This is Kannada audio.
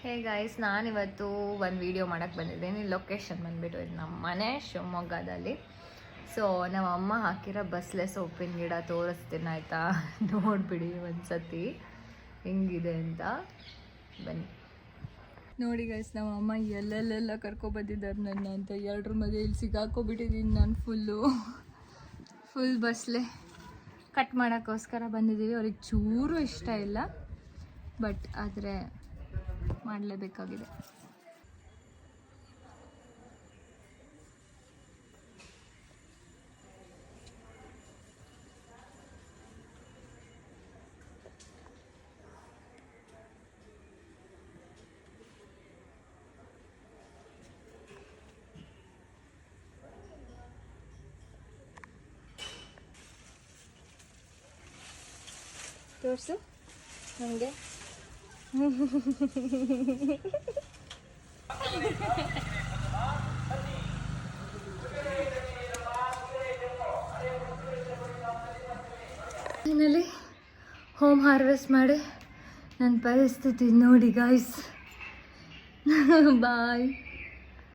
ಹೇ ಗೈಸ್, ನಾನಿವತ್ತು ಒಂದು ವಿಡಿಯೋ ಮಾಡೋಕ್ಕೆ ಬಂದಿದ್ದೀನಿ. ಲೊಕೇಶನ್ ಬಂದುಬಿಟ್ಟು ಇದು ನಮ್ಮ ಮನೆ ಶಿವಮೊಗ್ಗದಲ್ಲಿ. ಸೊ ನಮ್ಮ ಅಮ್ಮ ಹಾಕಿರೋ ಬಸ್ಲೆ ಸೊಪ್ಪಿನ ಗಿಡ ತೋರಿಸ್ತೀನಿ ಆಯಿತಾ, ನೋಡಿಬಿಡಿ ಒಂದು ಸತಿ ಹೆಂಗಿದೆ ಅಂತ. ಬನ್ನಿ ನೋಡಿ ಗೈಸ್, ನಮ್ಮ ಅಮ್ಮ ಎಲ್ಲೆಲ್ಲೆಲ್ಲ ಕರ್ಕೊಬಂದಿದ್ದಾರೆ ನನ್ನ ಅಂತ. ಎರಡ್ರ ಮಧ್ಯೆ ಇಲ್ಲಿ ಸಿಗಾಕೋಬಿಟ್ಟಿದ್ದೀನಿ ನಾನು. ಫುಲ್ ಬಸ್ಲೆ ಕಟ್ ಮಾಡೋಕ್ಕೋಸ್ಕರ ಬಂದಿದ್ದೀವಿ. ಅವ್ರಿಗೆ ಚೂರು ಇಷ್ಟ ಇಲ್ಲ, ಬಟ್ ಆದರೆ ಮಾಡಲೇಬೇಕಾಗಿದೆ. ತೋರಿಸು ನನಗೆ. ಫೈನಲಿ ಹೋಮ್ ಹಾರ್ವೆಸ್ಟ್ ಮಾಡಿ ನನ್ನ ಪರಿಸ್ಥಿತಿ ನೋಡಿ ಗಾಯ್ಸ್. ಬಾಯ್.